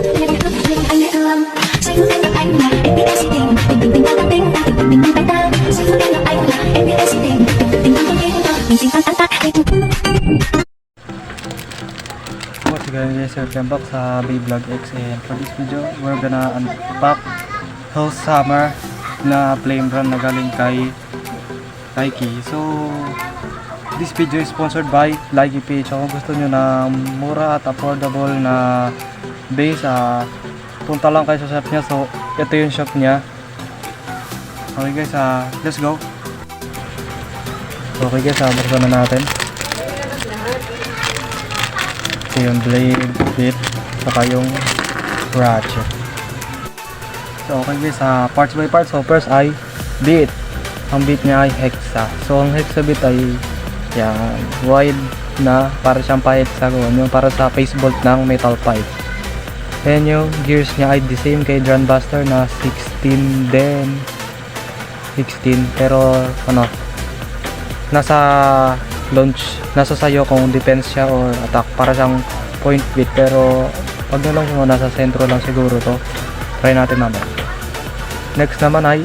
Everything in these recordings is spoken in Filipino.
What's going on guys, welcome back sa B-Vlog X, and for this video we're gonna unpack Hell Summer na flame run na galing kay Nike. So this video is sponsored by Nike PH. Kung gusto nyo na mura at affordable na base, punta lang kayo sa shop niya. So ito yung shop niya. Okay guys, let's go. Okay guys, buksan na natin. Ito yung blade, bit, saka yung ratchet. So okay guys, parts by parts. So first ay bit. Ang bit niya ay hexa. So ang hexa bit ay yan, wide na para siyang pa-hexagon, yung para sa face bolt ng metal pipe. And yung gears niya ay the same kay Drunbuster na 16 din. 16, pero ano, nasa launch, nasa sayo kung defense siya or attack. Para siyang point bit, pero pag nalong mo nasa sentro lang siguro to. Try natin mamaya. Next naman ay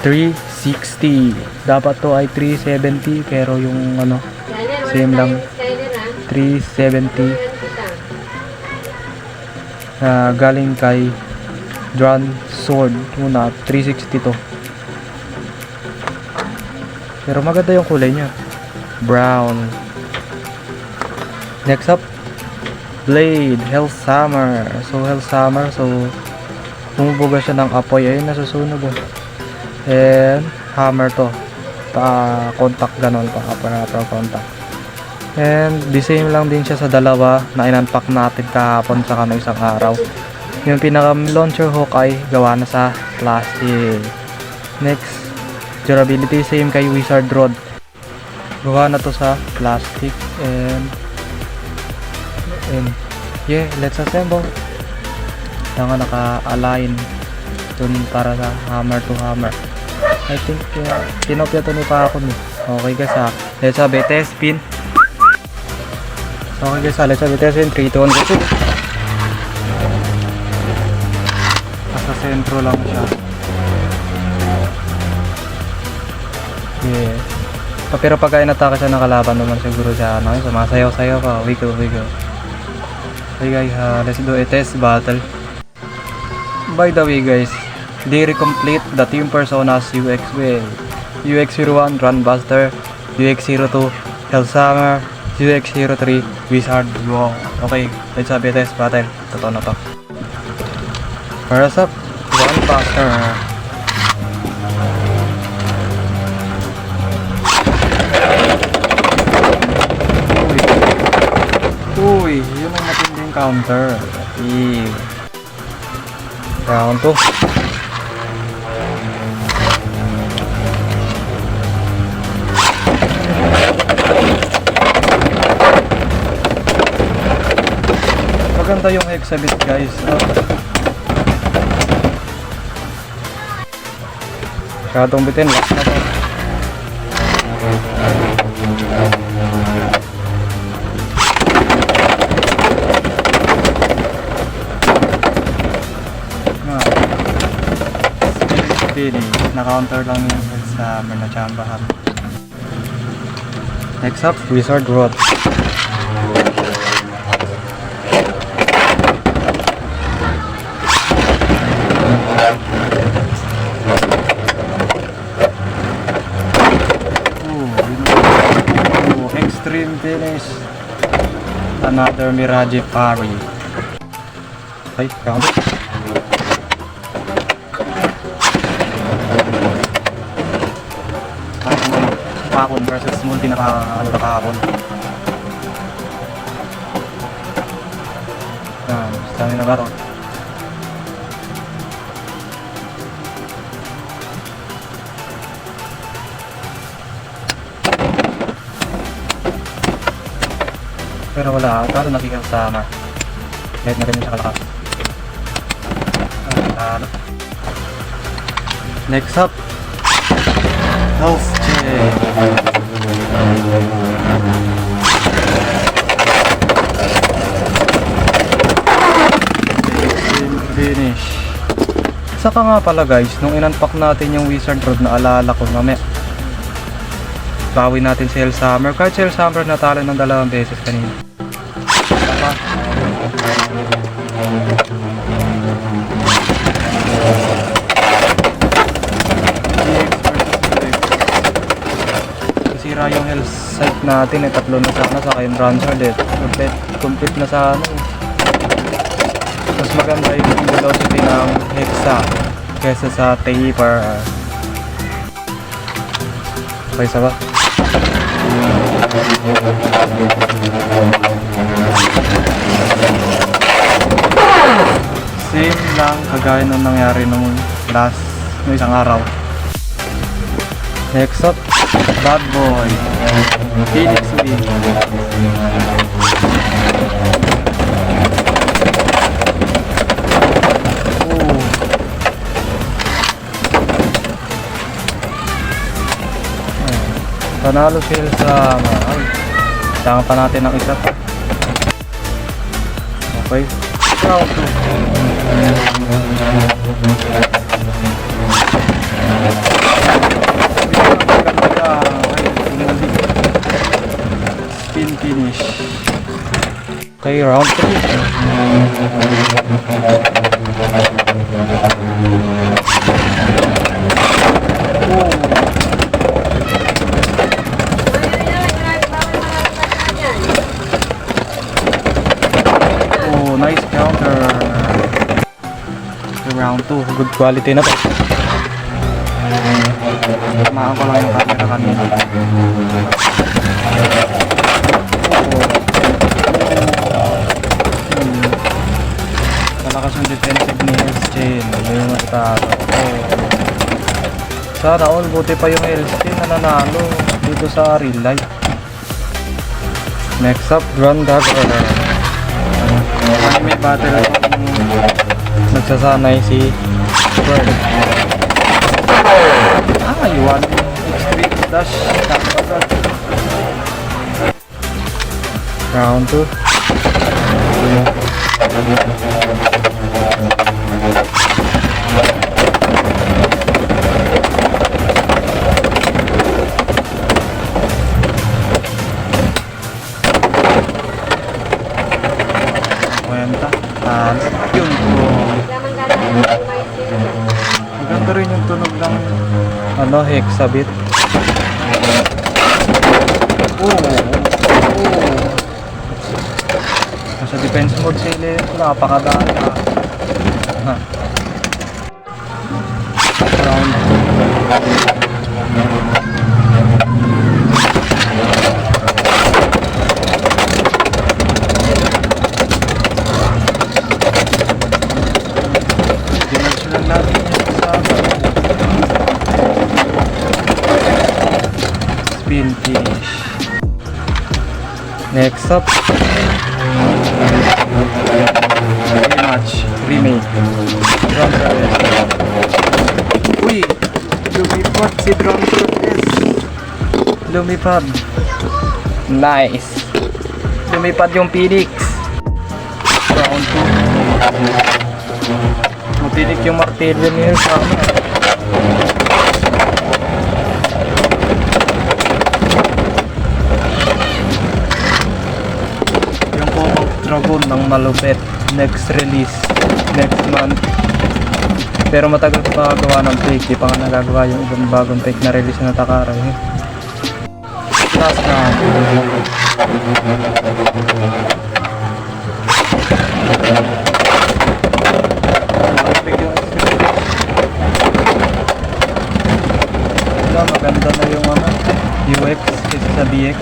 360. Dapat to ay 370, pero yung ano, same lang, 370. Galing kay Drun Sword muna, 360 to. Pero maganda yung kulay niya, brown. Next up, blade, Hell Summer. So Hell Summer, so bumubuga siya ng apoy, ayun, nasusunog oh. And hammer to, contact ganon pa, upper contact. And the same lang din siya sa dalawa na in-unpack natin kahapon sa isang araw. Yung pinaka launcher hook ay gawa na sa plastic. Next, durability, same kay Wizard Rod, gawa na to sa plastic. And yeah, let's assemble. Saka naka-align dun para sa hammer to hammer. I think tinopya to ni pa ako ni. Okay guys, let's have a test spin. Okay guys, let's have a test spin. 3, 2, 1, go. Nasa sentro lang siya. Yeah. Pero pagka inatake siya ng kalaban naman siguro siya, ano, sumasayaw-sayaw pa. Wiggle. Okay guys, let's do a test battle. By the way guys, they recomplete the team personas UX with UX01 Drunbuster, UX02 Hell Summer, UX03 Wizard Rod. Okay, let's have a test battle. Totoo na to. First up, Drunbuster. Uy, yun ang matinding counter. Round 2. Maganda yung hexabit guys. Masyadong bitin, last na to. Na-counter lang yung sa manachambahan. Next up, Wizard Rod. Extreme finish. Another Mirage Parry. Ay, count. Kahapon versus multi na kahapon. Stamina ba ito? Pero wala, pero nakikasama. Kahit na rin siya kalakas. Next up, health check. Saka nga pala guys, nung in-unpack natin yung Wizard Rod, naalala ko mamaya bawi natin si Hellhammer. Kahit si Hellhammer natalo ng 2 beses kanina. Saka sira yung health sight natin, 3 na sana sa yung Ransard complete na sana mas maganda yung velocity ng Hexa kesa sa Taper. Okay, isa ba? Same lang kagaya nung nangyari nung isang araw. Next up, Bad Boy Phoenix Wing. Panalo sila sa mahal. Tangan pa natin ng isa pa. Okay. Round 2. Spin finish. Okay, round 3. Nice counter. Round 2, good quality na to. Tamaan ko lang yung camera kanina. Malakas yung defensive ni S-Chain. May yung matalo. Sana all, buti pa yung S-Chain na nanalo dito sa real life. Next up, Grand Dagger. Anime battle akong nagsasanay si Bird. Iwan extreme dash. Round 2. Yun po. Maganda rin yung tunog ng Hexabit. Nasa defense mode sila, napakadali round. Spin finish. Next up, rematch, remake. Uy, lumipad si Drumster S. Lumipad. Nice. Lumipad yung Phoenix. Round 2. Matinik yung martilyo niya sa amin. Dragon ng malupit, next release next month, pero matagal pa gawa ng fake, di pa nga nagagawa yung ibang bagong fake na release na Takara last round. Maganda na yung UX kasi sa BX,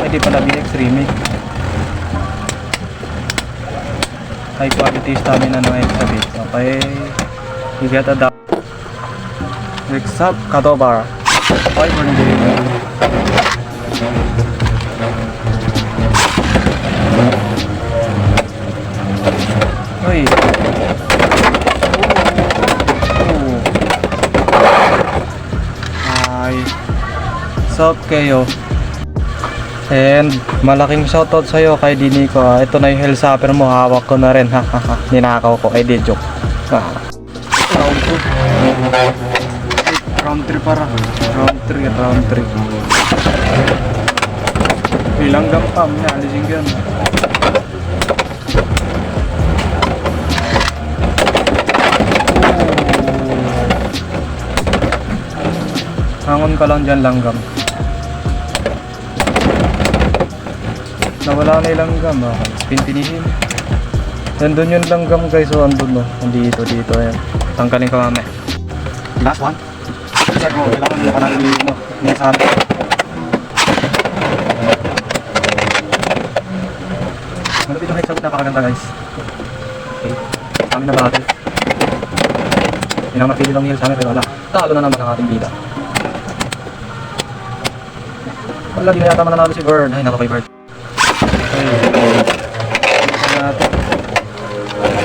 di pala BX remake. High quality stamina ng Hexabit. Okay, you get a down. Next up, Kadobar 500. Uy, ay, sup kayo. And malaking shoutout sa'yo kay Diniko. Ito na yung Hellhammer mo, hawak ko na rin. Ninakaw ko, ay di joke. Round 2. Round 3 para. Round 3, round 3. Bilang gampam niya, alisin yun. Hangon ka lang dyan, langgam. Nawala na yung langgam. Okay. Spin finihin. Nandun yung langgam guys. So andun no. Dito. Ayan. Tanggalin ka mamaya. Last one. Check mo. Kailangan nila ka na rin. Niyasahan. Malapit yung headshot. Napakaganda guys. Okay. Kami na battle. Hindi na mapili lang heal sa amin. Pero wala. Talo na naman ang ating bida. Wala, di na yata mananalo si Bird. Ay, naku kay Bird. Okay.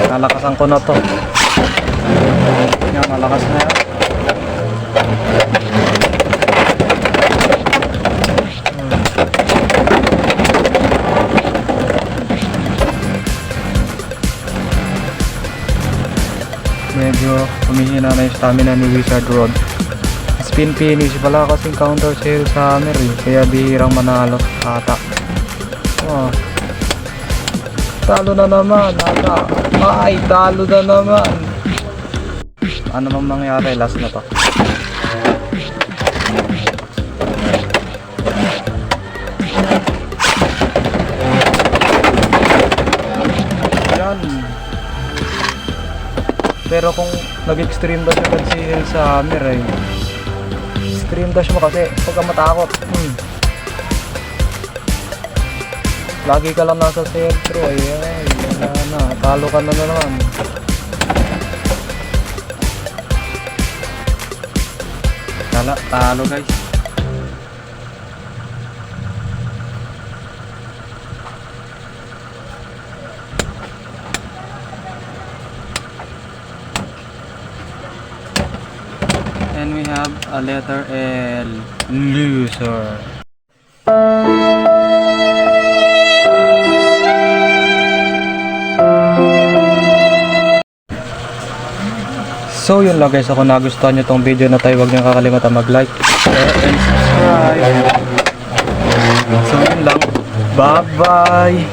Nalakasan ko na to. Yan, malakas na yan. Medyo humihina na yung stamina ni Wizard Rod. Spin finish pala kasing counter sale sa hammer eh. Kaya bihirang manalo ata. Oh. Talo na naman ata. Ay, talo na naman. Ano mang mangyari, last na to. Yan. Pero kung nag-extreme dash agad si Hill sa hammer eh. Extreme dash mo kasi huwag kang matakot. Lagi ka lang nasa sentro. Ayan, wala na. Talo ka na naman. Talo guys. And we have a letter L. Loser. So yun lang guys, kung nagustuhan nyo tong video na tayo, huwag nyo kakalimutan mag-like, share, and subscribe. So yun lang, bye bye.